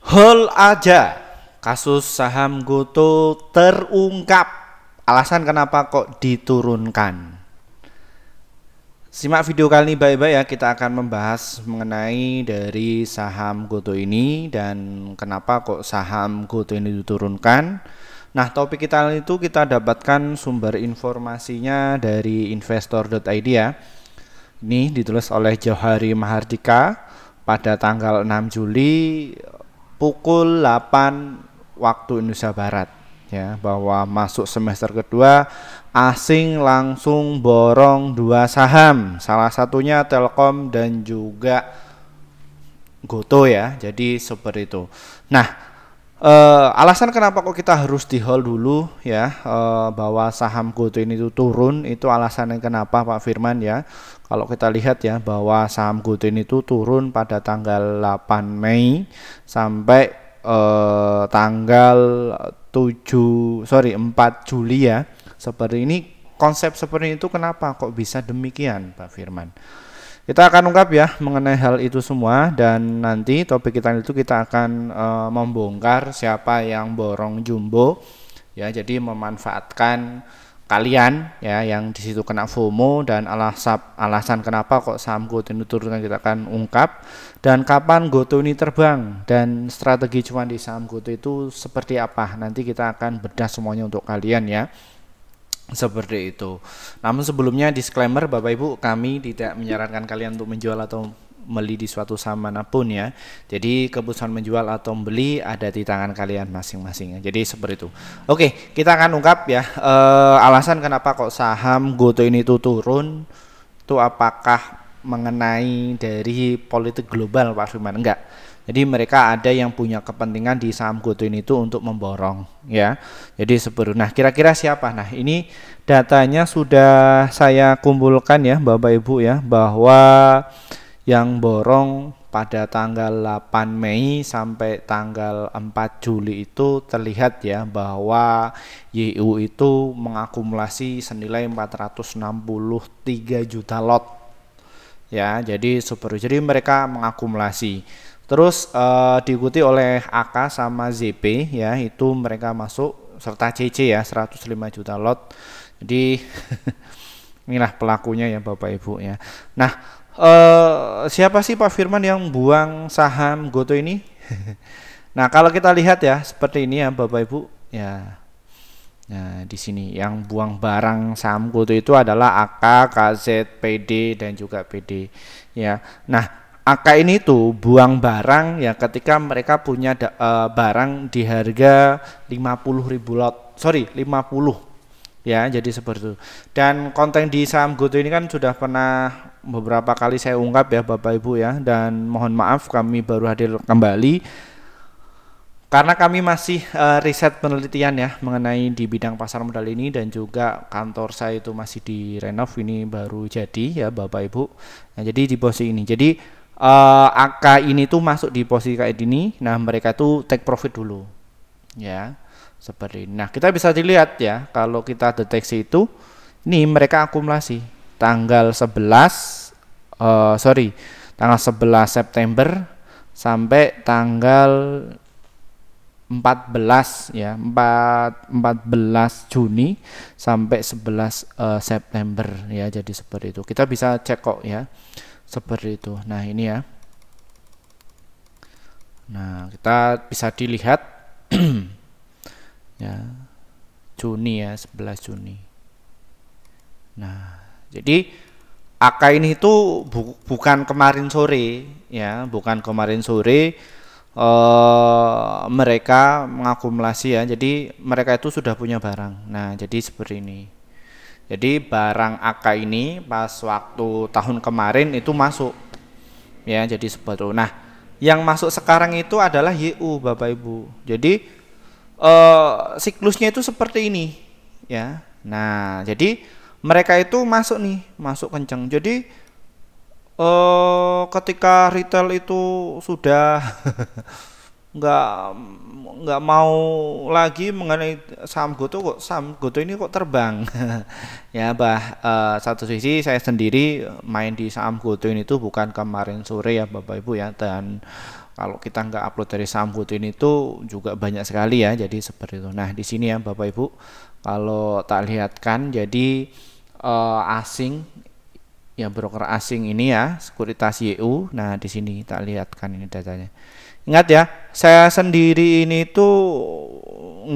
Hol aja, kasus saham GoTo terungkap. Alasan kenapa kok diturunkan. Simak video kali ini baik-baik ya. Kita akan membahas mengenai dari saham GoTo ini dan kenapa kok saham GoTo ini diturunkan. Nah, topik kita itu kita dapatkan sumber informasinya dari investor.id ya. Ini ditulis oleh Johari Mahardika pada tanggal 6 Juli pukul 8 waktu Indonesia Barat ya, bahwa masuk semester kedua asing langsung borong dua saham, salah satunya Telkom dan juga GoTo ya. Jadi seperti itu. Nah, alasan kenapa kok kita harus di hold dulu ya, bahwa saham GoTo ini tuh turun, itu alasannya kenapa Pak Firman ya. Kalau kita lihat ya, bahwa saham GoTo ini tuh turun pada tanggal 8 Mei sampai tanggal 4 Juli ya. Seperti ini, konsep seperti itu kenapa kok bisa demikian Pak Firman. Kita akan ungkap ya mengenai hal itu semua, dan nanti topik kita itu kita akan membongkar siapa yang borong jumbo ya. Jadi memanfaatkan kalian ya yang di situ kena FOMO, dan alasan kenapa kok saham GoTo ini turun kita akan ungkap, dan kapan GoTo ini terbang, dan strategi cuan di saham GoTo itu seperti apa. Nanti kita akan bedah semuanya untuk kalian ya. Seperti itu. Namun sebelumnya disclaimer Bapak Ibu, kami tidak menyarankan kalian untuk menjual atau membeli di suatu saham manapun ya. Jadi keputusan menjual atau membeli ada di tangan kalian masing-masing. Jadi seperti itu. Oke, kita akan ungkap ya alasan kenapa kok saham GoTo ini tuh turun. Itu apakah mengenai dari politik global Pak Firman? Enggak. Jadi mereka ada yang punya kepentingan di saham GoTo ini tuh untuk memborong ya. Jadi seperti itu. Nah, kira-kira siapa? Nah, ini datanya sudah saya kumpulkan ya Bapak Ibu ya, bahwa yang borong pada tanggal 8 Mei sampai tanggal 4 Juli itu terlihat ya, bahwa YU itu mengakumulasi senilai 463 juta lot ya. Jadi seperti, jadi mereka mengakumulasi. Terus diikuti oleh AK sama ZP ya, itu mereka masuk, serta CC ya 105 juta lot. Jadi inilah pelakunya ya Bapak Ibu ya. Nah, siapa sih Pak Firman yang buang saham GoTo ini? Nah, kalau kita lihat ya seperti ini ya Bapak Ibu ya. Nah, di sini yang buang barang saham GoTo itu adalah AK, KZ, PD dan juga PD ya. Nah, AK ini tuh buang barang ya ketika mereka punya barang di harga 50.000 lot. Sorry, 50 ya, jadi seperti itu. Dan konten di saham GoTo ini kan sudah pernah beberapa kali saya ungkap ya Bapak Ibu ya, dan mohon maaf kami baru hadir kembali karena kami masih riset penelitian ya mengenai di bidang pasar modal ini, dan juga kantor saya itu masih direnov, ini baru jadi ya Bapak Ibu. Nah, jadi di posisi ini. Jadi AK ini tuh masuk di posisi kayak gini. Nah, mereka tuh take profit dulu ya, seperti ini. Nah, kita bisa dilihat ya, kalau kita deteksi itu, ini mereka akumulasi tanggal 11 September sampai tanggal 14 ya, 14 Juni sampai 11 September ya. Jadi seperti itu. Kita bisa cek kok ya. Seperti itu. Nah, ini ya. Nah, kita bisa dilihat ya, Juni ya, 11 Juni. Nah, jadi AK ini itu bukan kemarin sore ya, bukan kemarin sore mereka mengakumulasi ya. Jadi mereka itu sudah punya barang. Nah, jadi seperti ini. Jadi barang AK ini pas waktu tahun kemarin itu masuk ya, jadi seperti itu. Nah, yang masuk sekarang itu adalah YU Bapak Ibu. Jadi siklusnya itu seperti ini ya. Nah, jadi mereka itu masuk nih, masuk kenceng. Jadi ketika retail itu sudah nggak mau lagi mengenai saham GoTo, kok saham GoTo ini kok terbang ya. Satu sisi saya sendiri main di saham GoTo ini tuh bukan kemarin sore ya Bapak Ibu ya, dan Kalau kita nggak upload dari saham GoTo ini tuh juga banyak sekali ya. Jadi seperti itu. Nah, di sini ya Bapak Ibu, kalau tak lihatkan, jadi asing ya, broker asing ini ya, Sekuritas YU. Nah, di sini tak lihatkan ini datanya. Ingat ya, saya sendiri ini tuh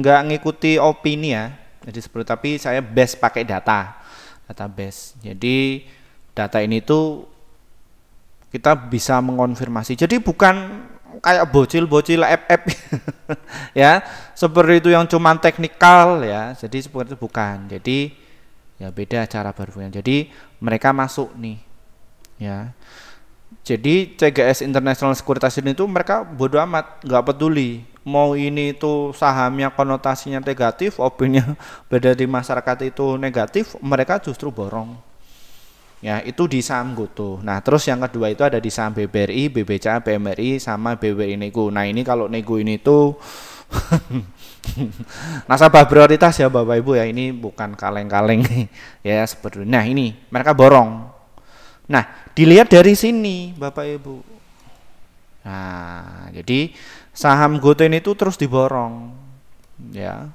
nggak ngikuti opini ya. Jadi seperti, tapi saya base pakai database. Jadi data ini tuh kita bisa mengonfirmasi. Jadi bukan kayak bocil-bocil app ya, seperti itu yang cuman teknikal ya. Jadi seperti itu bukan. Jadi ya beda cara berpikir. Jadi mereka masuk nih ya. Jadi CGS International Securities ini tuh mereka bodo amat, nggak peduli mau ini tuh sahamnya konotasinya negatif, opininya beda di masyarakat itu negatif, mereka justru borong. Ya, itu di saham GoTo. Nah, terus yang kedua itu ada di saham BBRI, BBCA, BMRI sama BWRI Nego. Nah, ini kalau Nego ini tuh nasabah prioritas ya Bapak Ibu ya, ini bukan kaleng-kaleng ya seperti. Nah, ini mereka borong. Nah, dilihat dari sini Bapak Ibu. Nah, jadi saham GoTo ini tuh terus diborong ya.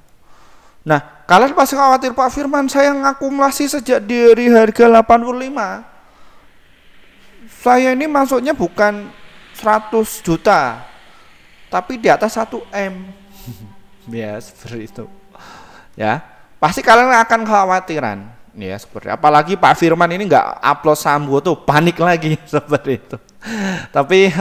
Nah, kalian pasti khawatir, Pak Firman, saya ngakumulasi sejak dari harga 85. Saya ini masuknya bukan 100 juta, tapi di atas 1 M. Ya, seperti itu. Ya, pasti kalian akan kekhawatiran. Ya, seperti apalagi Pak Firman ini nggak upload saham GoTo, panik lagi seperti itu. Tapi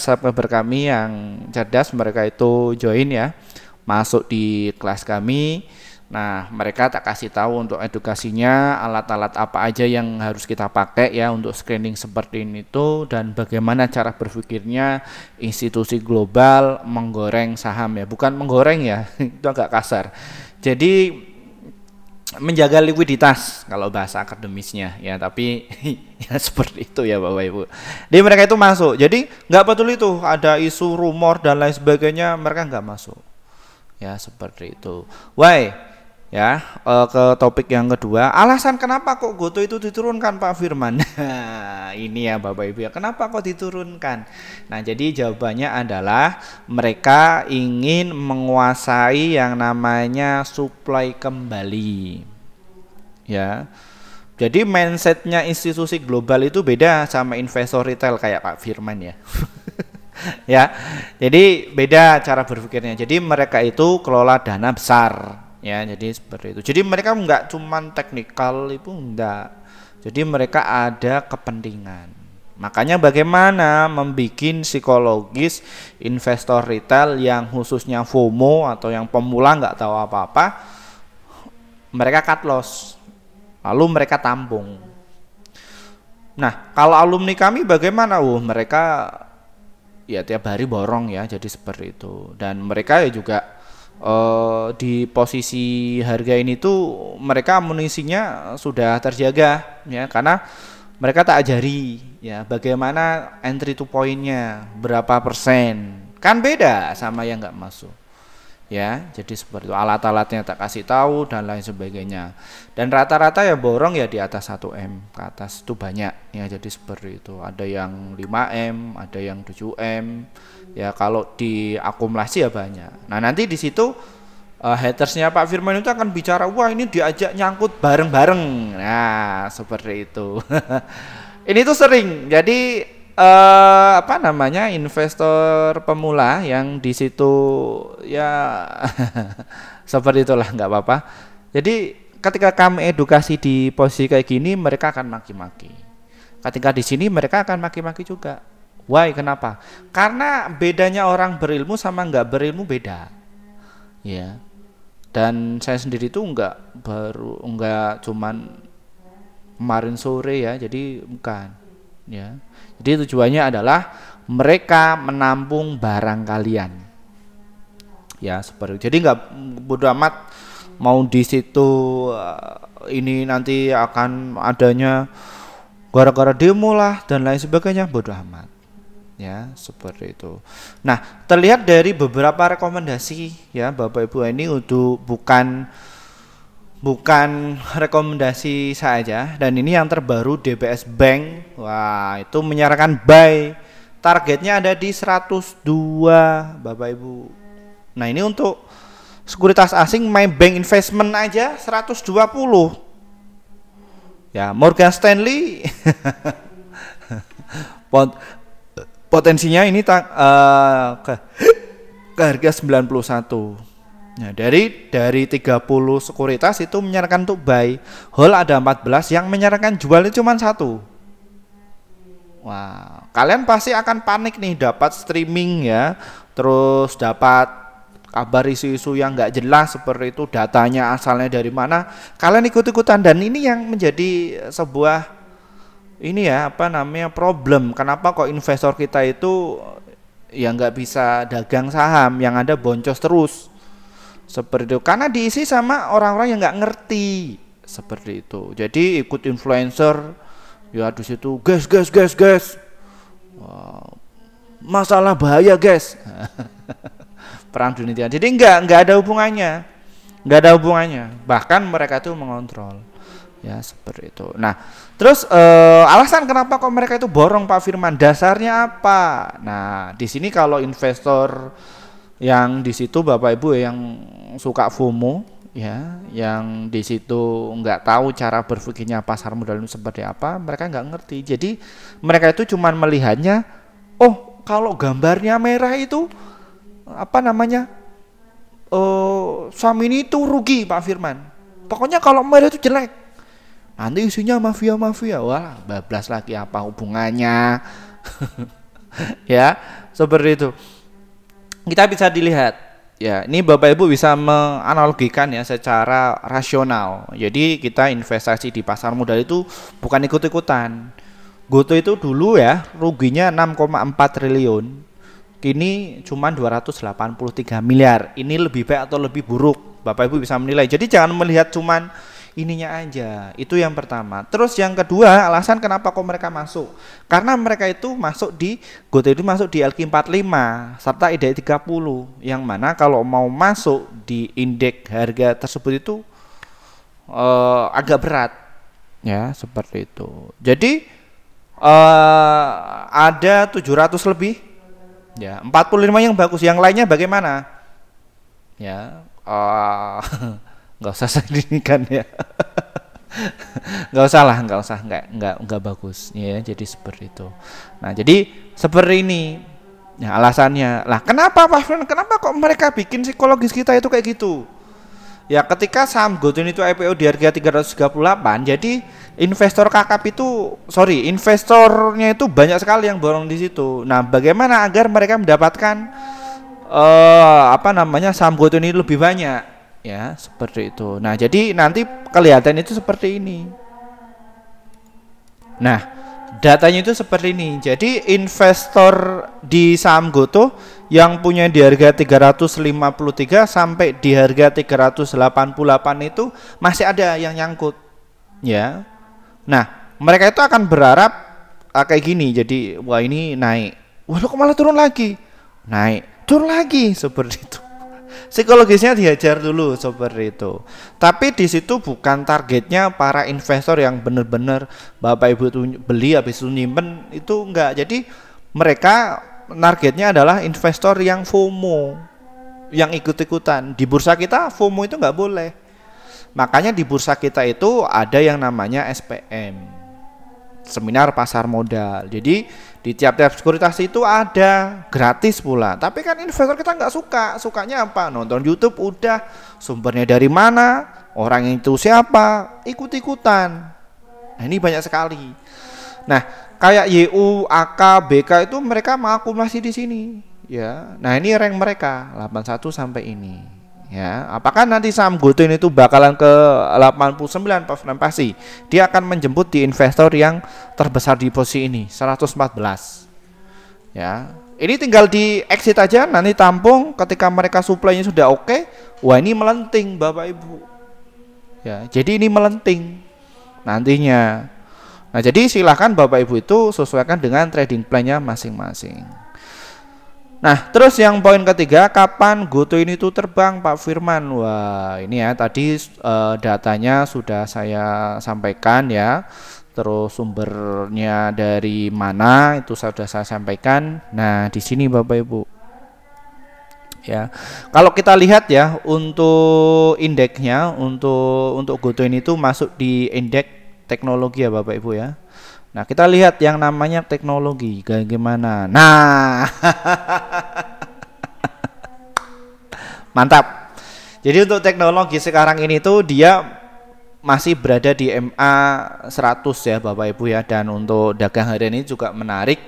subscriber kami yang cerdas, mereka itu join ya, masuk di kelas kami. Nah, mereka tak kasih tahu untuk edukasinya, alat-alat apa aja yang harus kita pakai ya untuk screening seperti ini tuh, dan bagaimana cara berpikirnya institusi global menggoreng saham ya, bukan menggoreng ya, itu agak kasar. Jadi menjaga likuiditas kalau bahasa akademisnya ya, tapi ya seperti itu ya Bapak Ibu. Jadi mereka itu masuk, jadi nggak peduli tuh ada isu rumor dan lain sebagainya, mereka nggak masuk ya, seperti itu. Why ya, ke topik yang kedua, alasan kenapa kok GoTo itu diturunkan Pak Firman. Ini ya Bapak Ibu ya, kenapa kok diturunkan. Nah, jadi jawabannya adalah mereka ingin menguasai yang namanya supply kembali ya. Jadi mindsetnya institusi global itu beda sama investor retail kayak Pak Firman ya. Ya, jadi beda cara berpikirnya. Jadi mereka itu kelola dana besar ya, jadi seperti itu. Jadi mereka nggak cuman teknikal itu, enggak. Jadi mereka ada kepentingan. Makanya bagaimana membuat psikologis investor retail yang khususnya FOMO atau yang pemula nggak tahu apa-apa, mereka cut loss, lalu mereka tampung. Nah, kalau alumni kami bagaimana? Mereka ya tiap hari borong ya, jadi seperti itu. Dan mereka ya juga di posisi harga ini tuh mereka amunisinya sudah terjaga ya, karena mereka tak ajari ya bagaimana entry to point-nya, berapa persen, kan beda sama yang nggak masuk ya. Jadi seperti itu, alat-alatnya tak kasih tahu dan lain sebagainya. Dan rata-rata ya borong ya di atas 1 M ke atas itu banyak ya, jadi seperti itu. Ada yang 5 M, ada yang 7 M ya, kalau diakumulasi ya banyak. Nah, nanti di situ hatersnya Pak Firman itu akan bicara, wah ini diajak nyangkut bareng-bareng. Nah, seperti itu. Ini tuh sering. Jadi investor pemula yang di situ ya seperti itulah, nggak apa-apa. Jadi ketika kami edukasi di posisi kayak gini, mereka akan maki-maki. Ketika di sini mereka akan maki-maki juga. Why? Kenapa? Karena bedanya orang berilmu sama nggak berilmu beda, ya. Dan saya sendiri tuh nggak cuman kemarin sore ya, jadi bukan, ya. Jadi tujuannya adalah mereka menampung barang kalian, ya seperti itu. Jadi nggak bodo amat mau di situ ini nanti akan adanya gara-gara demo lah dan lain sebagainya, bodo amat. Ya, seperti itu. Nah, terlihat dari beberapa rekomendasi ya Bapak Ibu, ini untuk bukan rekomendasi saja, dan ini yang terbaru DBS Bank. Wah, itu menyarankan buy targetnya ada di 102 Bapak Ibu. Nah ini untuk sekuritas asing Maybank Investment aja 120 ya. Morgan Stanley potensinya ini ke harga 91. Nah, dari 30 sekuritas itu menyarankan untuk buy, hold ada 14, yang menyarankan jual itu cuma 1. Wah, kalian pasti akan panik nih, dapat streaming ya, terus dapat kabar isu-isu yang nggak jelas seperti itu, datanya asalnya dari mana, kalian ikut-ikutan, dan ini yang menjadi sebuah ini ya, apa namanya, problem. Kenapa kok investor kita itu ya nggak bisa dagang saham, yang ada boncos terus seperti itu, karena diisi sama orang-orang yang nggak ngerti seperti itu. Jadi ikut influencer ya di situ, guys, wow, masalah bahaya guys, perang dunia. Jadi nggak ada hubungannya, bahkan mereka itu mengontrol ya seperti itu. Nah terus alasan kenapa kok mereka itu borong Pak Firman, dasarnya apa? Nah di sini kalau investor yang di situ Bapak Ibu yang suka FOMO ya, yang di situ nggak tahu cara berpikirnya pasar modal itu seperti apa, mereka nggak ngerti. Jadi mereka itu cuman melihatnya, oh kalau gambarnya merah itu apa namanya, saham ini itu rugi Pak Firman, pokoknya kalau merah itu jelek, nanti isunya mafia, wah bablas lagi, apa hubungannya? Ya seperti itu. Kita bisa dilihat ya, ini Bapak Ibu bisa menganalogikan ya secara rasional. Jadi kita investasi di pasar modal itu bukan ikut-ikutan. Goto itu dulu ya ruginya 6,4 triliun, kini cuma 283 miliar. Ini lebih baik atau lebih buruk? Bapak Ibu bisa menilai. Jadi jangan melihat cuman ininya aja. Itu yang pertama. Terus yang kedua, alasan kenapa kok mereka masuk? Karena mereka itu masuk di Goto itu masuk di LQ45 serta IDX 30, yang mana kalau mau masuk di indeks harga tersebut itu agak berat ya seperti itu. Jadi ada 700 lebih ya, 45 yang bagus, yang lainnya bagaimana? Ya nggak usah sedinikan ya. nggak bagus ya, jadi seperti itu. Nah jadi seperti ini ya alasannya lah, kenapa Pak Firman, kenapa kok mereka bikin psikologis kita itu kayak gitu ya. Ketika saham Goto itu IPO di harga 338, jadi investornya itu banyak sekali yang borong di situ. Nah bagaimana agar mereka mendapatkan apa namanya, saham Goto ini lebih banyak ya seperti itu. Nah jadi nanti kelihatan itu seperti ini. Nah datanya itu seperti ini. Jadi investor di saham Goto yang punya di harga 353 sampai di harga 388 itu masih ada yang nyangkut ya. Nah mereka itu akan berharap kayak gini. Jadi wah ini naik, wah kok malah turun lagi, naik turun lagi seperti itu. Psikologisnya diajar dulu seperti itu. Tapi di situ bukan targetnya para investor yang benar-benar Bapak Ibu itu beli habis itu nyimpen, itu enggak. Jadi mereka targetnya adalah investor yang FOMO, yang ikut-ikutan. Di bursa kita FOMO itu enggak boleh. Makanya di bursa kita itu ada yang namanya SPM, seminar pasar modal. Jadi di tiap-tiap sekuritas itu ada gratis pula. Tapi kan investor kita nggak sukanya apa? Nonton YouTube udah, sumbernya dari mana, orang itu siapa, ikut-ikutan. Nah ini banyak sekali. Nah kayak YU, AK, BK itu mereka mengakumulasi di sini ya. Nah ini rank mereka 81 sampai ini ya. Apakah nanti saham Goto ini tuh bakalan ke 89? Pasti dia akan menjemput di investor yang terbesar di posisi ini 114 ya. Ini tinggal di exit aja, nanti tampung ketika mereka suplainya sudah oke. Wah ini melenting Bapak Ibu ya. Jadi ini melenting nantinya. Nah jadi silahkan Bapak Ibu itu sesuaikan dengan trading plan-nya masing-masing. Nah terus yang poin ketiga, kapan Goto ini tuh terbang Pak Firman? Wah ini ya tadi datanya sudah saya sampaikan ya. terus sumbernya dari mana itu sudah saya sampaikan. Nah, di sini Bapak Ibu. Ya. Kalau kita lihat ya untuk indeksnya untuk GoTo ini tuh masuk di indeks teknologi ya Bapak Ibu ya. Nah, kita lihat yang namanya teknologi bagaimana. Nah, mantap. Jadi untuk teknologi sekarang ini tuh dia masih berada di MA 100 ya Bapak Ibu ya, dan untuk dagang harian ini juga menarik.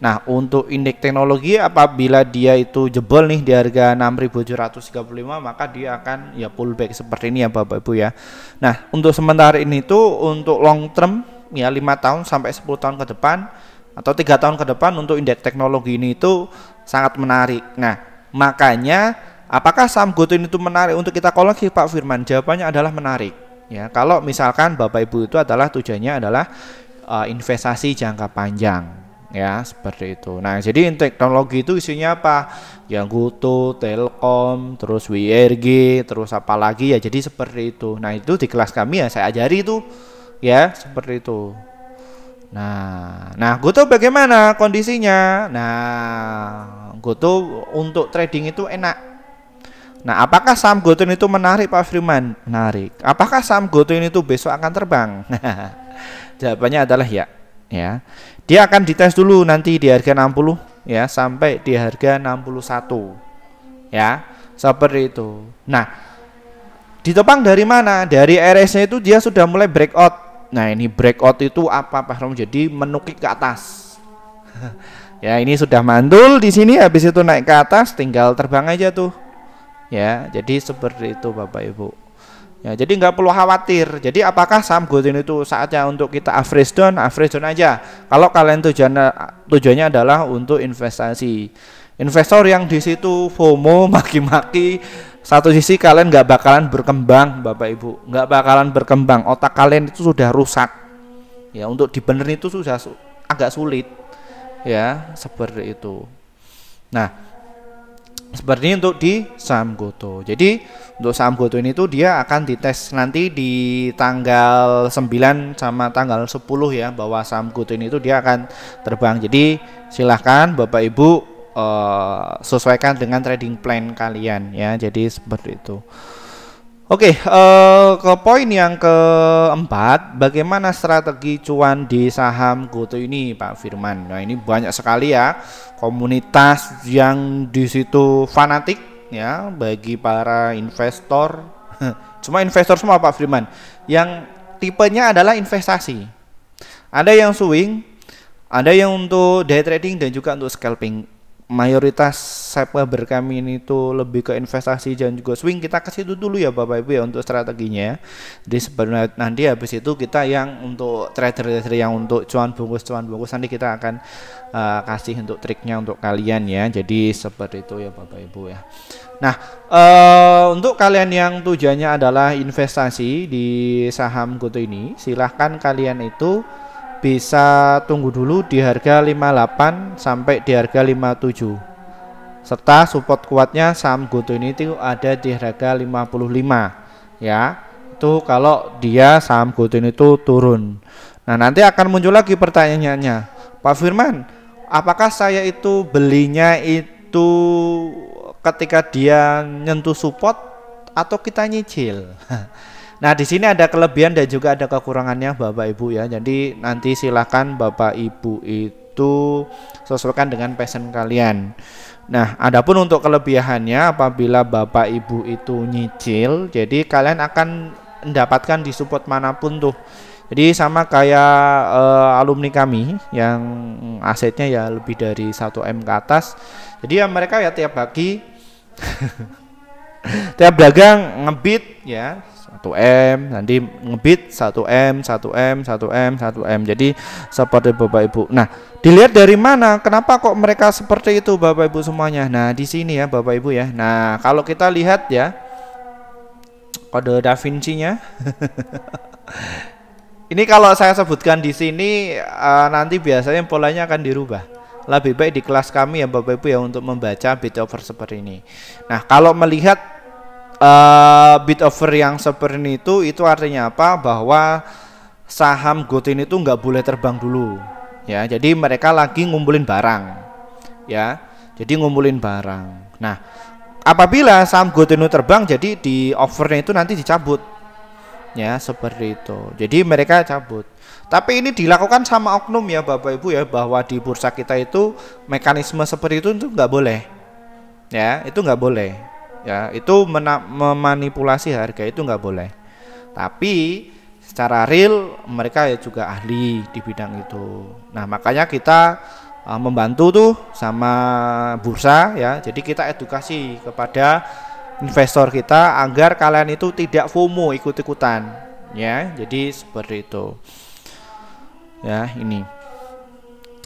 Nah, untuk indeks teknologi apabila dia itu jebol nih di harga 6.735 maka dia akan ya pullback seperti ini ya Bapak Ibu ya. Nah, untuk sementara ini tuh untuk long term ya 5 tahun sampai 10 tahun ke depan atau 3 tahun ke depan untuk indeks teknologi ini itu sangat menarik. Nah, makanya apakah saham GoTo ini itu menarik untuk kita koleksi Pak Firman? Jawabannya adalah menarik. Ya, kalau misalkan Bapak Ibu itu adalah tujuannya adalah investasi jangka panjang, ya seperti itu. Nah, jadi teknologi itu isinya apa? Yang GoTo, Telkom, terus WRG, terus apa lagi ya? Jadi seperti itu. Nah, itu di kelas kami ya saya ajari itu, ya seperti itu. Nah, GoTo bagaimana kondisinya? Nah, GoTo untuk trading itu enak. Nah, apakah saham GoTo itu menarik Pak Firman? Menarik. Apakah saham GoTo ini tuh besok akan terbang? Jawabannya adalah ya. Ya. Dia akan dites dulu nanti di harga 60 ya sampai di harga 61. Ya, seperti itu. Nah, ditopang dari mana? Dari RS-nya itu dia sudah mulai breakout. Nah, ini breakout itu apa Pak Firman? Jadi menukik ke atas. Ya, ini sudah mantul di sini, habis itu naik ke atas tinggal terbang aja tuh. Ya, jadi seperti itu Bapak Ibu. Ya, jadi nggak perlu khawatir. Jadi apakah saham GoTo itu saatnya untuk kita average down aja. Kalau kalian tujuannya adalah untuk investasi. Investor yang di situ FOMO maki-maki, satu sisi kalian nggak bakalan berkembang Bapak Ibu, nggak bakalan berkembang. Otak kalian itu sudah rusak. Ya, untuk dibenerin itu sudah agak sulit. Ya, seperti itu. Nah, seperti ini untuk di saham GoTo. Jadi untuk saham GoTo ini tuh dia akan dites nanti di tanggal 9 sama tanggal 10 ya, bahwa saham GoTo ini tuh dia akan terbang. Jadi silahkan Bapak Ibu sesuaikan dengan trading plan kalian ya. Jadi seperti itu. Oke, ke poin yang keempat, bagaimana strategi cuan di saham GoTo ini Pak Firman? Nah, ini banyak sekali ya komunitas yang di situ fanatik ya bagi para investor. Cuma investor semua Pak Firman. Yang tipenya adalah investasi. Ada yang swing, ada yang untuk day trading dan juga untuk scalping. Mayoritas subscriber kami ini tuh lebih ke investasi dan juga swing. Kita ke situ dulu ya Bapak Ibu ya untuk strateginya. Jadi sebenarnya nanti habis itu kita yang untuk trader-trader yang untuk cuan bungkus nanti kita akan kasih untuk triknya untuk kalian ya. Jadi seperti itu ya Bapak Ibu ya. Nah, untuk kalian yang tujuannya adalah investasi di saham GoTo ini, silahkan kalian itu bisa tunggu dulu di harga 58 sampai di harga 57. Serta support kuatnya saham GoTo ini itu ada di harga 55 ya. Itu kalau dia saham GoTo ini tuh turun. Nah, nanti akan muncul lagi pertanyaannya, Pak Firman, apakah saya itu belinya itu ketika dia nyentuh support atau kita nyicil? Nah, di sini ada kelebihan dan juga ada kekurangannya Bapak Ibu ya. Jadi nanti silakan Bapak Ibu itu sesuaikan dengan passion kalian. Nah, adapun untuk kelebihannya apabila Bapak Ibu itu nyicil, jadi kalian akan mendapatkan di support manapun tuh. Jadi sama kayak alumni kami yang asetnya ya lebih dari 1M ke atas. Jadi ya mereka ya tiap pagi tiap dagang ngebit ya 1M, nanti ngebit 1M. Jadi seperti Bapak Ibu. Nah, dilihat dari mana? Kenapa kok mereka seperti itu Bapak Ibu semuanya? Nah, di sini ya Bapak Ibu ya. Nah, kalau kita lihat ya kode Da Vinci-nya. Ini kalau saya sebutkan di sini nanti biasanya polanya akan dirubah. Lebih baik di kelas kami ya Bapak Ibu ya untuk membaca bit over seperti ini. Nah, kalau melihat bit over yang seperti itu artinya apa? Bahwa saham Gotoin itu nggak boleh terbang dulu ya. Jadi mereka lagi ngumpulin barang ya. Jadi ngumpulin barang. Nah, apabila saham Gotoin terbang, jadi di offernya itu nanti dicabut ya, seperti itu. Jadi mereka cabut. Tapi ini dilakukan sama oknum ya Bapak Ibu ya, bahwa di bursa kita itu mekanisme seperti itu nggak boleh ya, itu nggak boleh ya, itu memanipulasi harga, itu nggak boleh. Tapi secara real mereka ya juga ahli di bidang itu. Nah makanya kita membantu tuh sama bursa ya. Jadi kita edukasi kepada investor kita agar kalian itu tidak FOMO ikut-ikutan ya. Jadi seperti itu ya ini.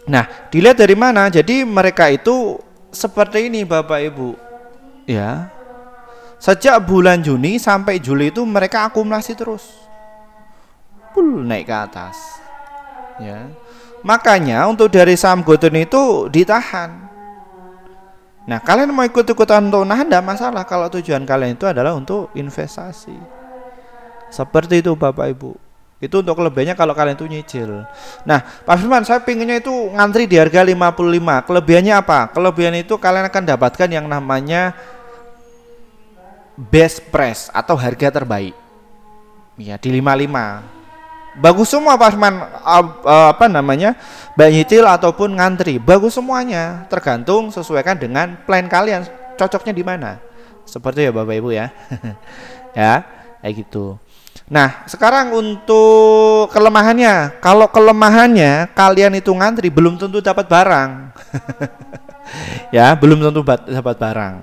Nah dilihat dari mana? Jadi mereka itu seperti ini Bapak Ibu ya. Sejak bulan Juni sampai Juli itu mereka akumulasi terus, naik ke atas ya. Makanya untuk dari saham Gotoin itu ditahan. Nah kalian mau ikut-ikutan untuk nahan tidak masalah, kalau tujuan kalian itu adalah untuk investasi. Seperti itu Bapak Ibu. Itu untuk kelebihannya kalau kalian itu nyicil. Nah Pak Firman, saya pinginnya itu ngantri di harga 55. Kelebihannya apa? Kelebihan itu kalian akan dapatkan yang namanya best price atau harga terbaik ya, di 55. Bagus semua Pak Firman, apa namanya, baik nyicil ataupun ngantri, bagus semuanya, tergantung sesuaikan dengan plan kalian, cocoknya di mana. Seperti ya Bapak Ibu ya. Ya kayak gitu. Nah sekarang untuk kelemahannya, kalau kelemahannya kalian itu ngantri belum tentu dapat barang. Ya belum tentu dapat barang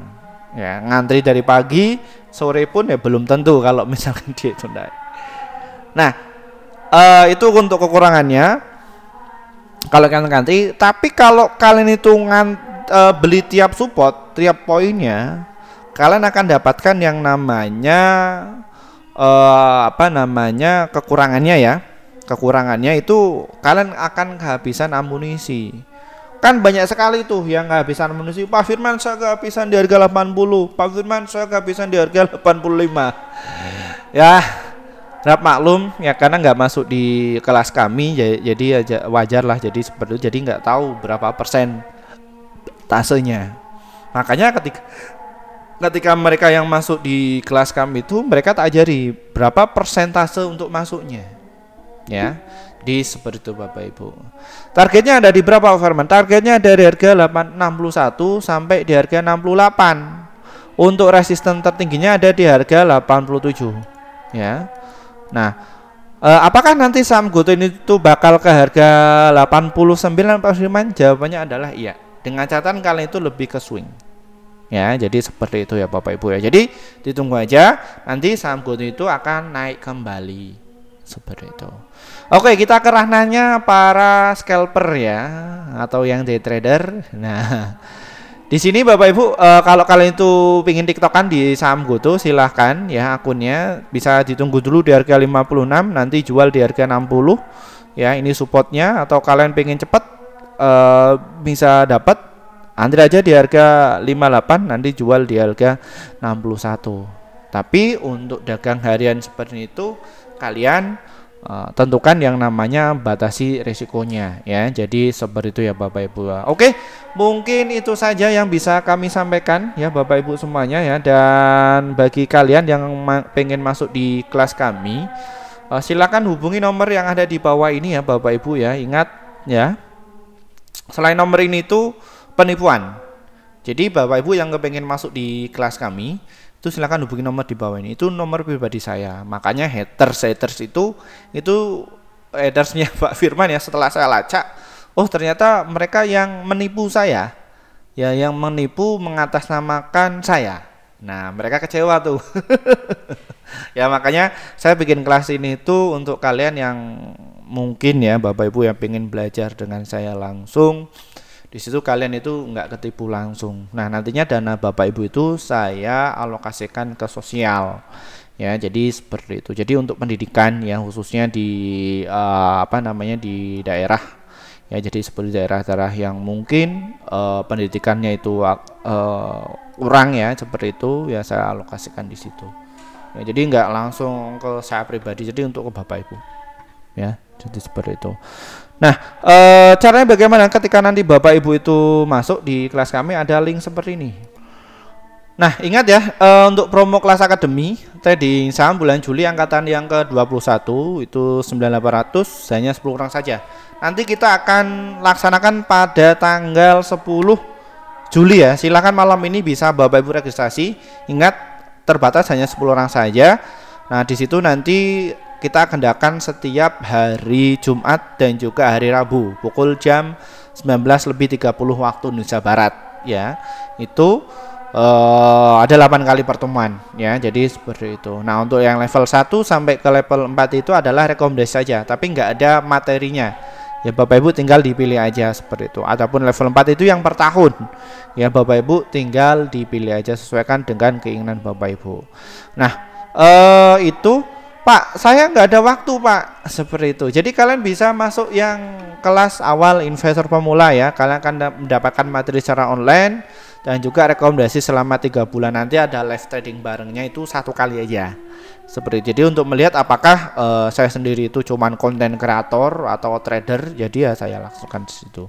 ya, ngantri dari pagi sore pun ya belum tentu kalau misalkan dia itu naik. Nah itu untuk kekurangannya kalau kalian ngantri. Tapi kalau kalian itu beli tiap support, tiap poinnya, kalian akan dapatkan yang namanya apa namanya, kekurangannya ya. Kekurangannya itu kalian akan kehabisan amunisi. Kan banyak sekali tuh yang kehabisan amunisi. Pak Firman saya kehabisan di harga 80, Pak Firman saya kehabisan di harga 85. Ya harap maklum ya, karena nggak masuk di kelas kami, jadi wajar lah jadi seperti itu, jadi nggak tahu berapa persen tasenya. Makanya ketika mereka yang masuk di kelas kami itu, mereka tak ajari berapa persentase untuk masuknya ya. Di seperti itu Bapak Ibu. Targetnya ada di berapa Pak Firman? Targetnya dari harga 61 sampai di harga 68. Untuk resisten tertingginya ada di harga 87 ya. Nah apakah nanti saham Gotoin itu bakal ke harga 89 Pak Firman? Jawabannya adalah iya, dengan catatan kalian itu lebih ke swing ya. Jadi seperti itu ya Bapak Ibu ya. Jadi ditunggu aja, nanti saham Gotoin itu akan naik kembali seperti itu. Oke, kita ke ranahnya para scalper ya, atau yang day trader. Nah di sini Bapak Ibu, kalau kalian itu pingin tiktokan di saham Goto, silahkan ya, akunnya bisa ditunggu dulu di harga 56, nanti jual di harga 60 ya, ini supportnya. Atau kalian pengen cepet bisa dapat, antri aja di harga 58, nanti jual di harga 61. Tapi untuk dagang harian seperti itu kalian tentukan yang namanya batasi risikonya ya. Jadi seperti itu ya Bapak Ibu. Oke, mungkin itu saja yang bisa kami sampaikan ya Bapak Ibu semuanya ya. Dan bagi kalian yang pengen masuk di kelas kami, silakan hubungi nomor yang ada di bawah ini ya Bapak Ibu ya. Ingat ya, selain nomor ini itu penipuan. Jadi Bapak Ibu yang kepengen masuk di kelas kami itu silakan hubungi nomor di bawah ini. Itu nomor pribadi saya. Makanya haters itu hatersnya Pak Firman ya, setelah saya lacak, oh ternyata mereka yang menipu saya ya, yang menipu mengatasnamakan saya. Nah mereka kecewa tuh. Ya makanya saya bikin kelas ini tuh untuk kalian yang mungkin ya Bapak Ibu yang pengen belajar dengan saya langsung. Di situ kalian itu nggak ketipu langsung. Nah nantinya dana Bapak Ibu itu saya alokasikan ke sosial ya, jadi seperti itu. Jadi untuk pendidikan ya, khususnya di apa namanya, di daerah ya, jadi seperti daerah-daerah yang mungkin pendidikannya itu kurang ya, seperti itu ya, saya alokasikan di situ ya. Jadi nggak langsung ke saya pribadi, jadi untuk ke Bapak Ibu ya. Jadi seperti itu. Nah, caranya bagaimana ketika nanti Bapak Ibu itu masuk di kelas kami, ada link seperti ini. Nah, ingat ya, untuk promo kelas akademi trading saham bulan Juli angkatan yang ke-21 itu 9.800, hanya 10 orang saja. Nanti kita akan laksanakan pada tanggal 10 Juli ya. Silakan malam ini bisa Bapak Ibu registrasi. Ingat, terbatas hanya 10 orang saja. Nah, di situ nanti kita agendakan setiap hari Jumat dan juga hari Rabu pukul jam 19.30 waktu Indonesia Barat ya. Itu ada 8 kali pertemuan ya. Jadi seperti itu. Nah, untuk yang level 1 sampai ke level 4 itu adalah rekomendasi saja, tapi nggak ada materinya. Ya Bapak Ibu tinggal dipilih aja seperti itu. Ataupun level 4 itu yang per tahun. Ya Bapak Ibu tinggal dipilih aja sesuaikan dengan keinginan Bapak Ibu. Nah, itu Pak, saya nggak ada waktu Pak, seperti itu. Jadi kalian bisa masuk yang kelas awal investor pemula ya. Kalian akan mendapatkan materi secara online dan juga rekomendasi selama 3 bulan. Nanti ada live trading barengnya itu 1 kali aja. Seperti itu. Jadi untuk melihat apakah saya sendiri itu cuman konten kreator atau trader, jadi ya saya langsungkan di situ.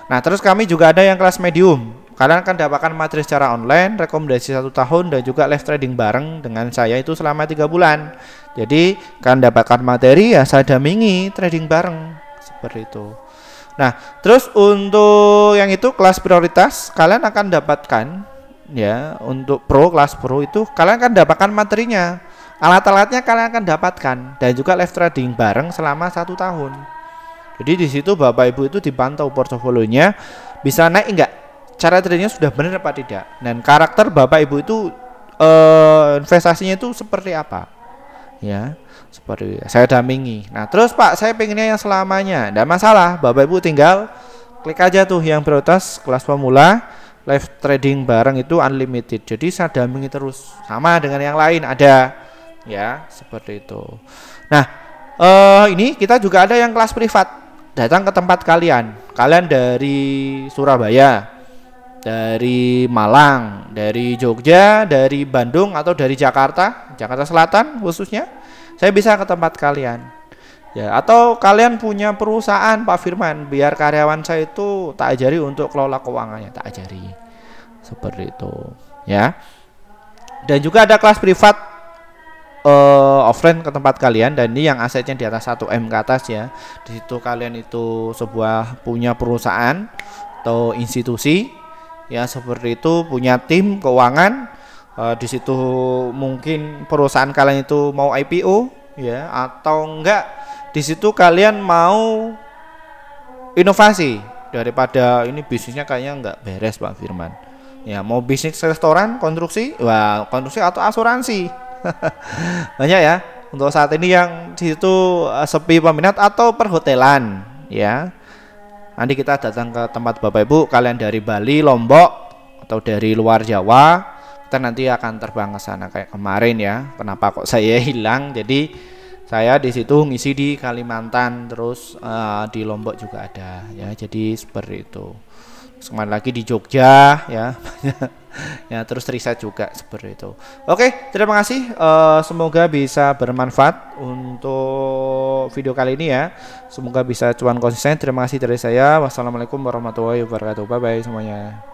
Nah, terus kami juga ada yang kelas medium. Kalian akan dapatkan materi secara online, rekomendasi 1 tahun dan juga live trading bareng dengan saya itu selama 3 bulan. Jadi kalian dapatkan materi ya saya dampingi trading bareng seperti itu. Nah, terus untuk yang itu kelas prioritas kalian akan dapatkan ya, untuk kelas pro itu kalian akan dapatkan materinya. Alat-alatnya kalian akan dapatkan dan juga live trading bareng selama 1 tahun. Jadi di situ Bapak Ibu itu dipantau portofolionya bisa naik enggak? Cara tradingnya sudah benar apa tidak? Dan karakter Bapak Ibu itu investasinya itu seperti apa? Ya, seperti saya dampingi. Nah, terus Pak, saya pengennya yang selamanya. Enggak masalah, Bapak Ibu tinggal klik aja tuh yang prioritas kelas pemula, live trading bareng itu unlimited. Jadi saya dampingi terus. Sama dengan yang lain ada. Ya, seperti itu. Nah, ini kita juga ada yang kelas privat. Datang ke tempat kalian. Kalian dari Surabaya, dari Malang, dari Jogja, dari Bandung atau dari Jakarta Selatan khususnya, saya bisa ke tempat kalian. Ya, atau kalian punya perusahaan Pak Firman, biar karyawan saya itu tak ajari untuk kelola keuangannya, tak ajari. Seperti itu, ya. Dan juga ada kelas privat offline ke tempat kalian, dan ini yang asetnya di atas 1M ke atas ya. Di situ kalian itu punya perusahaan atau institusi ya, seperti itu, punya tim keuangan. Di situ mungkin perusahaan kalian itu mau IPO ya, atau enggak di situ kalian mau inovasi daripada ini bisnisnya kayaknya enggak beres Pak Firman. Ya, mau bisnis restoran, konstruksi atau asuransi. Banyak ya untuk saat ini yang di situ sepi peminat, atau perhotelan ya. Nanti kita datang ke tempat Bapak Ibu, kalian dari Bali, Lombok atau dari luar Jawa, kita nanti akan terbang ke sana kayak kemarin ya. Kenapa kok saya hilang? Jadi saya di situ ngisi di Kalimantan, terus di Lombok juga ada ya. Jadi seperti itu. Kemarin lagi di Jogja ya. Ya, terus riset juga seperti itu. Oke, terima kasih. Semoga bisa bermanfaat untuk video kali ini ya. Semoga bisa cuan konsisten. Terima kasih dari saya. Wassalamualaikum warahmatullahi wabarakatuh. Bye bye semuanya.